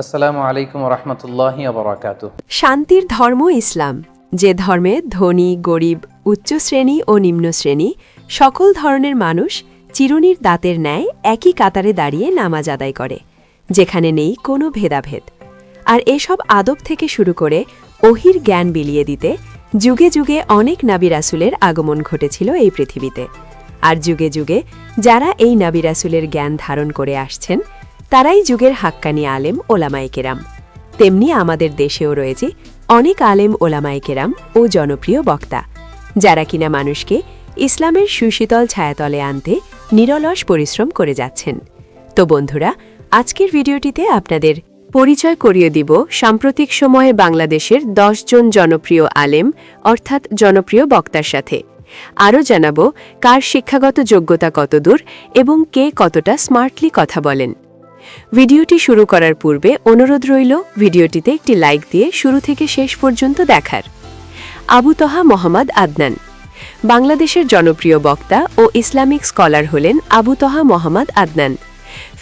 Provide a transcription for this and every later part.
আসসালামু আলাইকুম রহমতুল্লাহি বারাকাতুহু। শান্তির ধর্ম ইসলাম, যে ধর্মে ধনী গরিব উচ্চ শ্রেণী ও নিম্ন শ্রেণী সকল ধরনের মানুষ চিরুনির দাঁতের ন্যায় একই কাতারে দাঁড়িয়ে নামাজ আদায় করে, যেখানে নেই কোনো ভেদাভেদ। আর এসব আদব থেকে শুরু করে ওহির জ্ঞান বিলিয়ে দিতে যুগে যুগে অনেক নাবী রাসূলের আগমন ঘটেছিল এই পৃথিবীতে। আর যুগে যুগে যারা এই নাবী রাসূলের জ্ঞান ধারণ করে আসছেন তারাই যুগের হাক্কানি আলেম ওলামায়ে কেরাম। তেমনি আমাদের দেশেও রয়েছে অনেক আলেম ওলামায়ে কেরাম ও জনপ্রিয় বক্তা, যারা কিনা মানুষকে ইসলামের সুশীতল ছায়াতলে আনতে নিরলস পরিশ্রম করে যাচ্ছেন। তো বন্ধুরা, আজকের ভিডিওটিতে আপনাদের পরিচয় করিয়ে দিব সাম্প্রতিক সময়ে বাংলাদেশের 10 জন জনপ্রিয় আলেম অর্থাৎ জনপ্রিয় বক্তার সাথে। আরও জানাবো কার শিক্ষাগত যোগ্যতা কতদূর এবং কে কতটা স্মার্টলি কথা বলেন। ভিডিওটি শুরু করার পূর্বে অনুরোধ রইল ভিডিওটিতে একটি লাইক দিয়ে শুরু থেকে শেষ পর্যন্ত দেখার। আবু তহা মোহাম্মদ আদনান বাংলাদেশের জনপ্রিয় বক্তা ও ইসলামিক স্কলার হলেন আবু তহা মোহাম্মদ আদনান।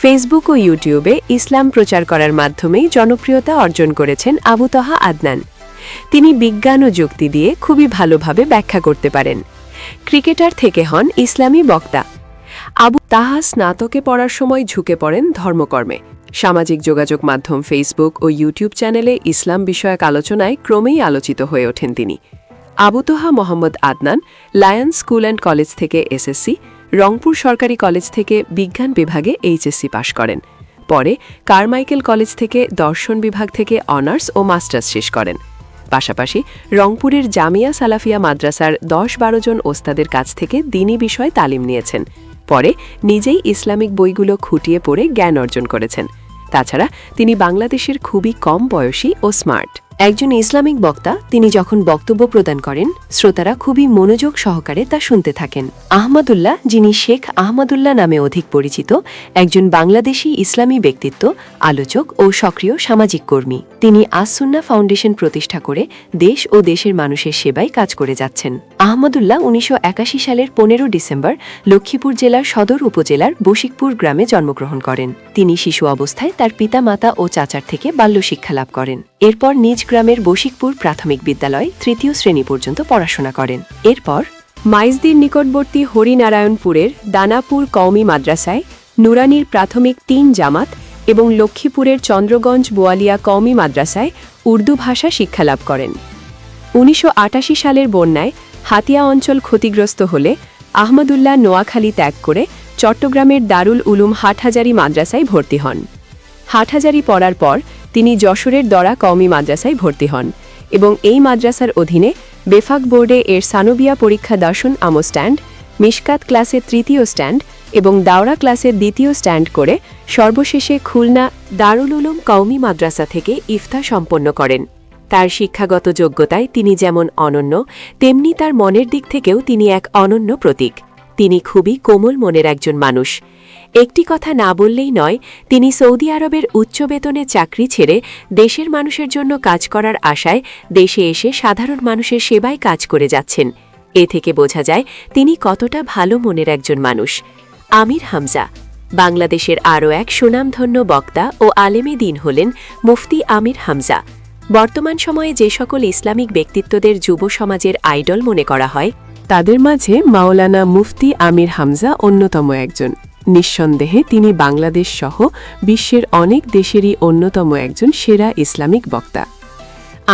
ফেসবুক ও ইউটিউবে ইসলাম প্রচার করার মাধ্যমেই জনপ্রিয়তা অর্জন করেছেন আবু তহা আদনান। তিনি বিজ্ঞান ও যুক্তি দিয়ে খুবই ভালোভাবে ব্যাখ্যা করতে পারেন। ক্রিকেটার থেকে হন ইসলামী বক্তা। আবু তাহা স্নাতকে পড়ার সময় ঝুঁকে পড়েন ধর্মকর্মে। সামাজিক যোগাযোগ মাধ্যম ফেসবুক ও ইউটিউব চ্যানেলে ইসলাম বিষয়ক আলোচনায় ক্রমেই আলোচিত হয়ে ওঠেন তিনি। Abu Taha Mohammad Adnan Lions school and college থেকে এসএসসি, রংপুর সরকারি কলেজ থেকে বিজ্ঞান বিভাগে এইচএসসি পাশ করেন। পরে কারমাইকেল কলেজ থেকে দর্শন বিভাগ থেকে অনার্স ও মাস্টার্স শেষ করেন। পাশাপাশি রংপুরের জামিয়া সালাফিয়া মাদ্রাসার 10-12 জন ওস্তাদের কাছ থেকে দ্বীনি বিষয়ে তালিম নিয়েছেন। পরে নিজেই ইসলামিক বইগুলো খুঁটিয়ে পড়ে জ্ঞান অর্জন করেছেন। তাছাড়া তিনি বাংলাদেশের খুবই কম বয়সী ও স্মার্ট একজন ইসলামিক বক্তা। তিনি যখন বক্তব্য প্রদান করেন শ্রোতারা খুবই মনোযোগ সহকারে তা শুনতে থাকেন। আহমদুল্লাহ, যিনি শেখ আহমদুল্লাহ নামে অধিক পরিচিত, একজন বাংলাদেশি ইসলামী ব্যক্তিত্ব, আলোচক ও সক্রিয় সামাজিক কর্মী। তিনি আস-সুন্নাহ ফাউন্ডেশন প্রতিষ্ঠা করে দেশ ও দেশের মানুষের সেবায় কাজ করে যাচ্ছেন। আহমদুল্লাহ 1981 সালের 15 ডিসেম্বর লক্ষ্মীপুর জেলার সদর উপজেলার বশিকপুর গ্রামে জন্মগ্রহণ করেন। তিনি শিশু অবস্থায় তার পিতামাতা ও চাচার থেকে বাল্য শিক্ষা লাভ করেন। এরপর নিজ গ্রামের বশিকপুর প্রাথমিক বিদ্যালয় 3য় শ্রেণী পর্যন্ত পড়াশোনা করেন। এরপর মাইজদির নিকটবর্তী হরিনারায়ণপুরের দানাপুর কওমি মাদ্রাসায় নুরানির প্রাথমিক 3 জামাত এবং লক্ষ্মীপুরের চন্দ্রগঞ্জ বোয়ালিয়া কওমি মাদ্রাসায় উর্দু ভাষা শিক্ষালাভ করেন। 1988 সালের বন্যায় হাতিয়া অঞ্চল ক্ষতিগ্রস্ত হলে আহমদুল্লাহ নোয়াখালী ত্যাগ করে চট্টগ্রামের দারুল উলুম হাটহাজারী মাদ্রাসায় ভর্তি হন। হাটহাজারী পড়ার পর তিনি যশোরের দরা কওমি মাদ্রাসায় ভর্তি হন এবং এই মাদ্রাসার অধীনে বেফাক বোর্ডে এর সানবিয়া পরীক্ষা দর্শন আমো স্ট্যান্ড, মিশকাত ক্লাসে 3য় স্ট্যান্ড এবং দাওরা ক্লাসে 2য় স্ট্যান্ড করে সর্বশেষে খুলনা দারুল উলুম কওমি মাদ্রাসা থেকে ইফতা সম্পন্ন করেন। তার শিক্ষাগত যোগ্যতায় তিনি যেমন অনন্য, তেমনি তার মনের দিক থেকেও তিনি এক অনন্য প্রতীক। তিনি খুবই কোমল মনের একজন মানুষ। একটি কথা না বললেই নয়, তিনি সৌদি আরবের উচ্চ বেতনে চাকরি ছেড়ে দেশের মানুষের জন্য কাজ করার আশায় দেশে এসে সাধারণ মানুষের সেবায় কাজ করে যাচ্ছেন। এ থেকে বোঝা যায় তিনি কতটা ভালো মনের একজন মানুষ। আমির হামজা বাংলাদেশের আরও এক সুনামধন্য বক্তা ও আলেমে দ্বীন হলেন মুফতি আমির হামজা। বর্তমান সময়ে যে সকল ইসলামিক ব্যক্তিত্বদের যুব সমাজের আইডল মনে করা হয়, তাদের মাঝে মাওলানা মুফতি আমির হামজা অন্যতম একজন। নিঃসন্দেহে তিনি বাংলাদেশ সহ বিশ্বের অনেক দেশেরই অন্যতম একজন সেরা ইসলামিক বক্তা।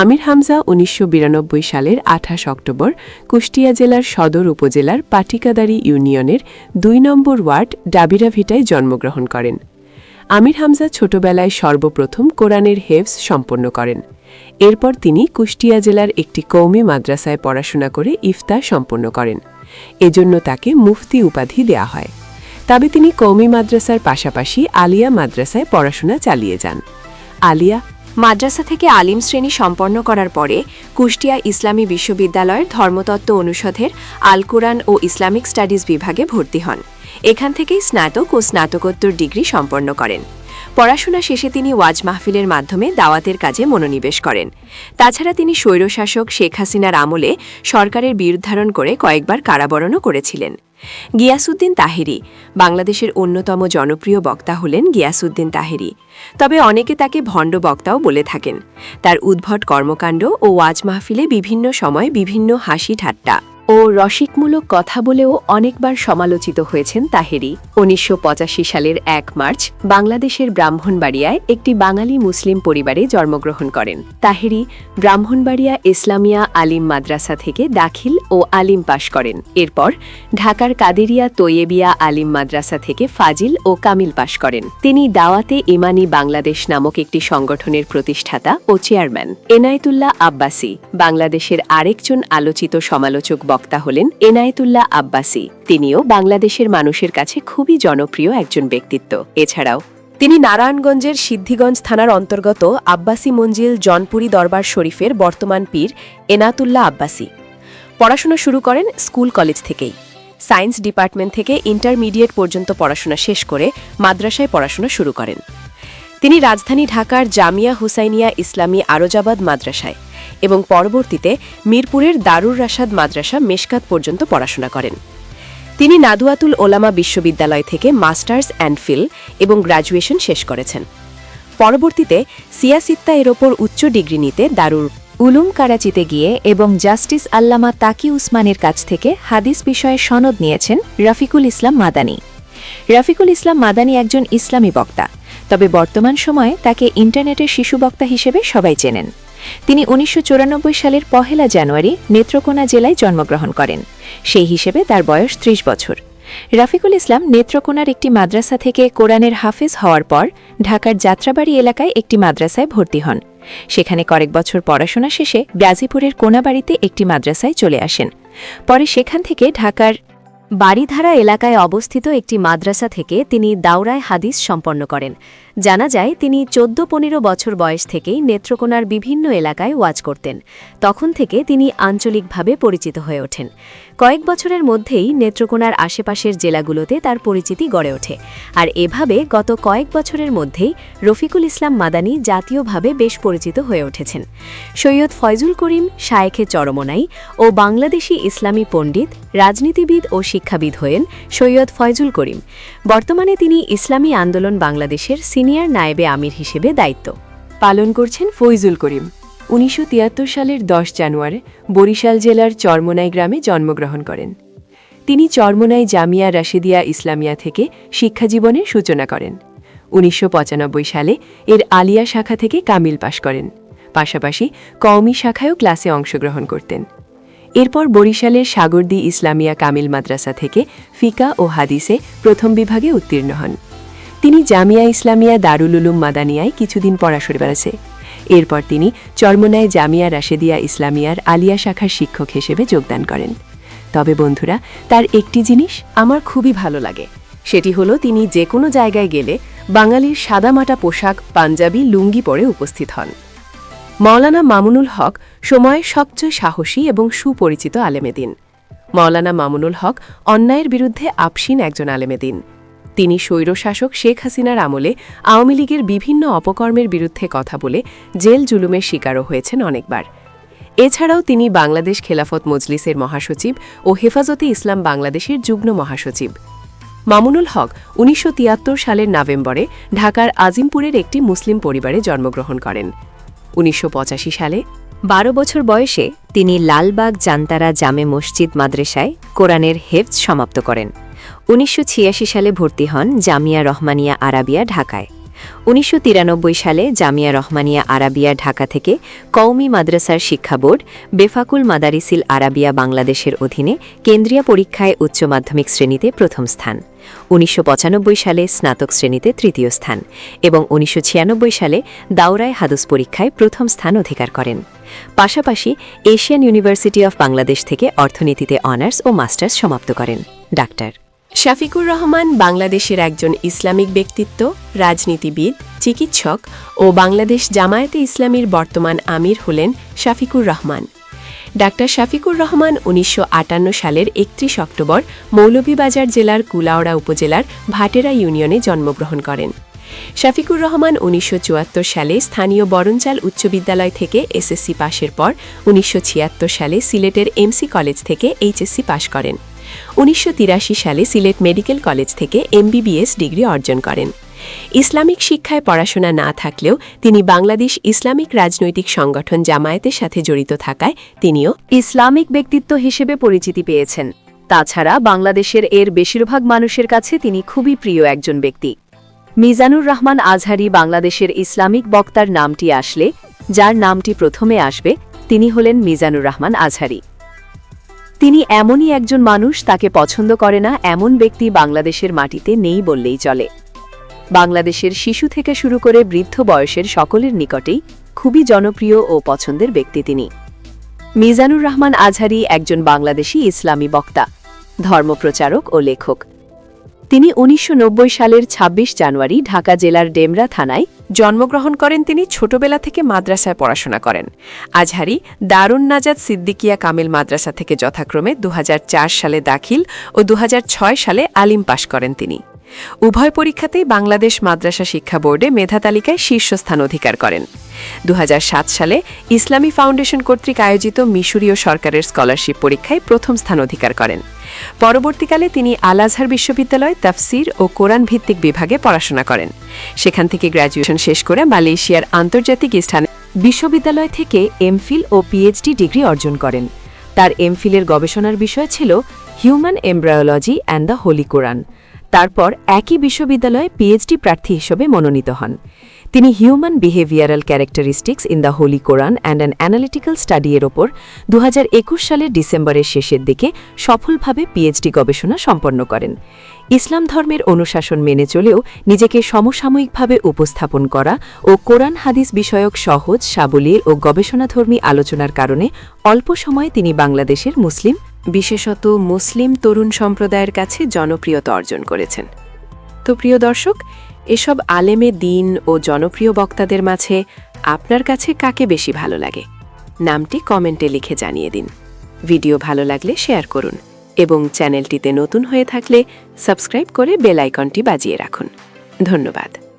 আমির হামজা 1992 সালের 28 অক্টোবর কুষ্টিয়া জেলার সদর উপজেলার পাটিকাদারি ইউনিয়নের 2 নম্বর ওয়ার্ড ডাবিরাভিটায় জন্মগ্রহণ করেন। আমির হামজা ছোটবেলায় সর্বপ্রথম কোরআনের হেফজ সম্পন্ন করেন। এরপর তিনি কুষ্টিয়া জেলার একটি কওমি মাদ্রাসায় পড়াশোনা করে ইফতা সম্পন্ন করেন। এজন্য তাকে মুফতি উপাধি দেয়া হয়। তবে তিনি কওমি মাদ্রাসার পাশাপাশি আলিয়া মাদ্রাসায় পড়াশোনা চালিয়ে যান। আলিয়া মাদ্রাসা থেকে আলিম শ্রেণী সম্পন্ন করার পরে কুষ্টিয়া ইসলামী বিশ্ববিদ্যালয়ের ধর্মতত্ত্ব অনুষদের আল কুরআন ও ইসলামিক স্টাডিজ বিভাগে ভর্তি হন। এখান থেকেই স্নাতক ও স্নাতকোত্তর ডিগ্রি সম্পন্ন করেন। পড়াশোনা শেষে তিনি ওয়াজ মাহফিলের মাধ্যমে দাওয়াতের কাজে মনোনিবেশ করেন। তাছাড়া তিনি স্বৈরশাসক শেখ হাসিনার আমলে সরকারের বিরুদ্ধারণ করে কয়েকবার কারাবরণও করেছিলেন। গিয়াসউদ্দিন তাহেরি বাংলাদেশের অন্যতম জনপ্রিয় বক্তা হলেন গিয়াসউদ্দিন তাহেরি। তবে অনেকে তাকে ভণ্ড বক্তাও বলে থাকেন। তার উদ্ভট কর্মকাণ্ড ও ওয়াজ মাহফিলে বিভিন্ন সময় বিভিন্ন হাসি ঠাট্টা ও রসিকমূলক কথা বলেও অনেকবার সমালোচিত হয়েছেন তাহেরি। ১৯৮৫ সালের ১ মার্চ বাংলাদেশের ব্রাহ্মণবাড়িয়ায় একটি বাঙালি মুসলিম পরিবারে জন্মগ্রহণ করেন। তাহেরি ব্রাহ্মণবাড়িয়া ইসলামিয়া আলিম মাদ্রাসা থেকে দাখিল ও আলিম পাশ করেন। এরপর ঢাকার কাদেরিয়া তৈয়েবিয়া আলিম মাদ্রাসা থেকে ফাজিল ও কামিল পাশ করেন। তিনি দাওয়াতে ইমানি বাংলাদেশ নামক একটি সংগঠনের প্রতিষ্ঠাতা ও চেয়ারম্যান। এনায়েতুল্লাহ আব্বাসী বাংলাদেশের আরেকজন আলোচিত সমালোচক বক্তা হলেন এনায়েতুল্লাহ আব্বাসী। তিনিও বাংলাদেশের মানুষের কাছে খুবই জনপ্রিয় একজন ব্যক্তিত্ব। এছাড়াও তিনি নারায়ণগঞ্জের সিদ্ধিগঞ্জ থানার অন্তর্গত আব্বাসী মঞ্জিল জনপুরি দরবার শরীফের বর্তমান পীর এনায়েতুল্লাহ আব্বাসী। পড়াশোনা শুরু করেন স্কুল কলেজ থেকেই। সায়েন্স ডিপার্টমেন্ট থেকে ইন্টারমিডিয়েট পর্যন্ত পড়াশোনা শেষ করে মাদ্রাসায় পড়াশোনা শুরু করেন। তিনি রাজধানী ঢাকার জামিয়া হুসাইনিয়া ইসলামী আরজাবাদ মাদ্রাসায় এবং পরবর্তীতে মিরপুরের দারুর রাশাদ মাদ্রাসা মেশকাত পর্যন্ত পড়াশোনা করেন। তিনি নাদুয়াতুল ওলামা বিশ্ববিদ্যালয় থেকে মাস্টার্স অ্যান্ড ফিল এবং গ্র্যাজুয়েশন শেষ করেছেন। পরবর্তীতে সিয়াসিত্তা এর ওপর উচ্চ ডিগ্রি নিতে দারুল উলুম করাচিতে গিয়ে এবং জাস্টিস আল্লামা তাকি উসমানের কাছ থেকে হাদিস বিষয়ে সনদ নিয়েছেন রফিকুল ইসলাম মাদানী। রফিকুল ইসলাম মাদানী একজন ইসলামী বক্তা, তবে বর্তমান সময়ে তাকে ইন্টারনেটের শিশু বক্তা হিসেবে সবাই চেনেন। তিনি ১৯৯৪ সালের ১ জানুয়ারি নেত্রকোনা জেলায় জন্মগ্রহণ করেন। সেই হিসেবে তার বয়স ৩০ বছর। রফিকুল ইসলাম নেত্রকোনার একটি মাদ্রাসা থেকে কোরআনের হাফেজ হওয়ার পর ঢাকার যাত্রাবাড়ি এলাকায় একটি মাদ্রাসায় ভর্তি হন। সেখানে কয়েক বছর পড়াশোনা শেষে গাজীপুরের কোনাবাড়িতে একটি মাদ্রাসায় চলে আসেন। পরে সেখান থেকে ঢাকার বাড়িধারা এলাকায় অবস্থিত একটি মাদ্রাসা থেকে তিনি দাওরায় হাদিস সম্পন্ন করেন। জানা যায় তিনি ১৪-১৫ বছর বয়স থেকেই নেত্রকোনার বিভিন্ন এলাকায় ওয়াজ করতেন। তখন থেকে তিনি আঞ্চলিকভাবে পরিচিত হয়ে ওঠেন। কয়েক বছরের মধ্যেই নেত্রকোনার আশেপাশের জেলাগুলোতে তার পরিচিতি গড়ে ওঠে। আর এভাবে গত কয়েক বছরের মধ্যেই রফিকুল ইসলাম মাদানী জাতীয়ভাবে বেশ পরিচিত হয়ে উঠেছেন। সৈয়দ ফয়জুল করিম শায়েখে চরমোনাই ও বাংলাদেশি ইসলামী পণ্ডিত, রাজনীতিবিদ ও শিক্ষাবিদ হয়েন সৈয়দ ফয়জুল করিম। বর্তমানে তিনি ইসলামী আন্দোলন বাংলাদেশের সিনিয়র নায়েবে আমির হিসেবে দায়িত্ব পালন করছেন। ফয়জুল করিম ১৯৭৩ সালের ১০ জানুয়ারি বরিশাল জেলার চরমোনাই গ্রামে জন্মগ্রহণ করেন। তিনি চরমোনাই জামিয়া রাশেদিয়া ইসলামিয়া থেকে শিক্ষাজীবনের সূচনা করেন। ১৯৯৫ সালে এর আলিয়া শাখা থেকে কামিল পাশ করেন। পাশাপাশি কওমি শাখায়ও ক্লাসে অংশগ্রহণ করতেন। এরপর বরিশালের সাগরদী ইসলামিয়া কামিল মাদ্রাসা থেকে ফিকা ও হাদিসে প্রথম বিভাগে উত্তীর্ণ হন। তিনি জামিয়া ইসলামিয়া দারুল উলুম মাদানিয়ায় কিছুদিন পড়াশোনা করেছে। এরপর তিনি চরমোনাই জামিয়া রাশেদিয়া ইসলামিয়ার আলিয়া শাখার শিক্ষক হিসেবে যোগদান করেন। তবে বন্ধুরা, তার একটি জিনিস আমার খুবই ভালো লাগে, সেটি হলো তিনি যে কোনো জায়গায় গেলে বাঙালির সাদামাটা পোশাক পাঞ্জাবি লুঙ্গি পরে উপস্থিত হন। মাওলানা মামুনুল হক সময়ের সবচেয়ে সাহসী এবং সুপরিচিত আলেমেদিন। মাওলানা মামুনুল হক অন্যায়ের বিরুদ্ধে আপসীন একজন আলেমেদিন। তিনি স্বৈরশাসক শেখ হাসিনার আমলে আওয়ামী লীগের বিভিন্ন অপকর্মের বিরুদ্ধে কথা বলে জেল জুলুমের শিকারও হয়েছেন অনেকবার। এছাড়াও তিনি বাংলাদেশ খেলাফত মজলিসের মহাসচিব ও হেফাজতে ইসলাম বাংলাদেশের যুগ্ম মহাসচিব। মামুনুল হক ১৯৭৩ সালের নভেম্বরে ঢাকার আজিমপুরের একটি মুসলিম পরিবারে জন্মগ্রহণ করেন। ১৯৮৫ সালে ১২ বছর বয়সে তিনি লালবাগ জান্তারা জামে মসজিদ মাদ্রাসায় কোরআনের হেফজ সমাপ্ত করেন। ১৯৮৬ সালে ভর্তি হন জামিয়া রহমানিয়া আরাবিয়া ঢাকায়। ১৯৯৩ সালে জামিয়া রহমানিয়া আরাবিয়া ঢাকা থেকে কওমি মাদ্রাসার শিক্ষা বোর্ড বেফাকুল মাদারিসিল আরাবিয়া বাংলাদেশের অধীনে কেন্দ্রীয় পরীক্ষায় উচ্চ মাধ্যমিক শ্রেণীতে প্রথম স্থান, ১৯৯৫ সালে স্নাতক শ্রেণীতে তৃতীয় স্থান এবং ১৯৯৬ সালে দাওরায় হাদিস পরীক্ষায় প্রথম স্থান অধিকার করেন। পাশাপাশি এশিয়ান ইউনিভার্সিটি অফ বাংলাদেশ থেকে অর্থনীতিতে অনার্স ও মাস্টার্স সমাপ্ত করেন। ডাক্তার শাফিকুর রহমান বাংলাদেশের একজন ইসলামিক ব্যক্তিত্ব, রাজনীতিবিদ, চিকিৎসক ও বাংলাদেশ জামায়াতে ইসলামীর বর্তমান আমির হলেন শাফিকুর রহমান। ডাক্তার শাফিকুর রহমান ১৯৫৮ সালের ৩১ অক্টোবর মৌলভীবাজার জেলার কুলাউড়া উপজেলার ভাটেরা ইউনিয়নে জন্মগ্রহণ করেন। শাফিকুর রহমান ১৯৭৪ সালে স্থানীয় বরঞ্চাল উচ্চ বিদ্যালয় থেকে এসএসসি পাশের পর ১৯৭৬ সালে সিলেটের এমসি কলেজ থেকে এইচএসসি পাশ করেন। 1983 সালে সিলেট মেডিকেল কলেজ থেকে MBBS ডিগ্রি অর্জন করেন। ইসলামিক শিক্ষায় পড়াশোনা না থাকলেও তিনি বাংলাদেশ ইসলামিক রাজনৈতিক সংগঠন জামায়াতের সাথে জড়িত থাকায় তিনিও ইসলামিক ব্যক্তিত্ব হিসেবে পরিচিতি পেয়েছেন। তাছাড়া বাংলাদেশের এর বেশিরভাগ মানুষের কাছে তিনি খুবই প্রিয় একজন ব্যক্তি। মিজানুর রহমান আজহারি বাংলাদেশের ইসলামিক বক্তার নামটি আসলে যার নামটি প্রথমে আসবে তিনি হলেন মিজানুর রহমান আজহারি। তিনি এমনই একজন মানুষ, তাকে পছন্দ করে না এমন ব্যক্তি বাংলাদেশের মাটিতে নেই বললেই চলে। বাংলাদেশের শিশু থেকে শুরু করে বৃদ্ধ বয়সের সকলের নিকটেই খুবই জনপ্রিয় ও পছন্দের ব্যক্তি তিনি। মিজানুর রহমান আজহারি একজন বাংলাদেশী ইসলামী বক্তা, ধর্মপ্রচারক ও লেখক। তিনি 1990 সালের 26 জানুয়ারি ঢাকা জেলার ডেমরা থানায় জন্মগ্রহণ করেন। তিনি ছোটবেলা থেকে মাদ্রাসায় পড়াশোনা করেন। আজহারি দারুন নাজাত সিদ্দিকিয়া কামিল মাদ্রাসা থেকে যথাক্রমে 2004 সালে দাখিল ও 2006 সালে আলিম পাশ করেন তিনি। উভয় পরীক্ষাতেই বাংলাদেশ মাদ্রাসা শিক্ষা বোর্ডে মেধা তালিকায় শীর্ষস্থান অধিকার করেন। 2007 সালে ইসলামী ফাউন্ডেশন কর্তৃক আয়োজিত মিশরীয় সরকারের স্কলারশিপ পরীক্ষায় প্রথম স্থান অধিকার করেন। পরবর্তীকালে তিনি আল আজহার বিশ্ববিদ্যালয় তাফসির ও কোরআন ভিত্তিক বিভাগে পড়াশোনা করেন। সেখান থেকে গ্র্যাজুয়েশন শেষ করে মালয়েশিয়ার আন্তর্জাতিক ইসলামিক বিশ্ববিদ্যালয় থেকে এমফিল ও পিএইচডি ডিগ্রি অর্জন করেন। তার এমফিলের গবেষণার বিষয় ছিল human embryology and the holy Quran. তারপর একই বিশ্ববিদ্যালয়ে পিএইচডি প্রার্থী হিসেবে মনোনীত হন। তিনি human behavioural characteristics in the holy Quran and an analytical study এর ওপর 2021 সালের ডিসেম্বরের শেষের দিকে সফলভাবে পিএইচডি গবেষণা সম্পন্ন করেন। ইসলাম ধর্মের অনুশাসন মেনে চলেও নিজেকে সমসাময়িকভাবে উপস্থাপন করা ও কোরআন হাদিস বিষয়ক সহজ, সাবলীল ও গবেষণাধর্মী আলোচনার কারণে অল্প সময়ে তিনি বাংলাদেশের মুসলিম, বিশেষত মুসলিম তরুণ সম্প্রদায়ের কাছে জনপ্রিয়তা অর্জন করেছেন। তো প্রিয় দর্শক, এসব আলেমে দ্বীন ও জনপ্রিয় বক্তাদের মাঝে আপনার কাছে কাকে বেশি ভালো লাগে? নামটি কমেন্টে লিখে জানিয়ে দিন। ভিডিও ভালো লাগলে শেয়ার করুন এবং চ্যানেলটিতে নতুন হয়ে থাকলে সাবস্ক্রাইব করে বেল আইকনটি বাজিয়ে রাখুন। ধন্যবাদ।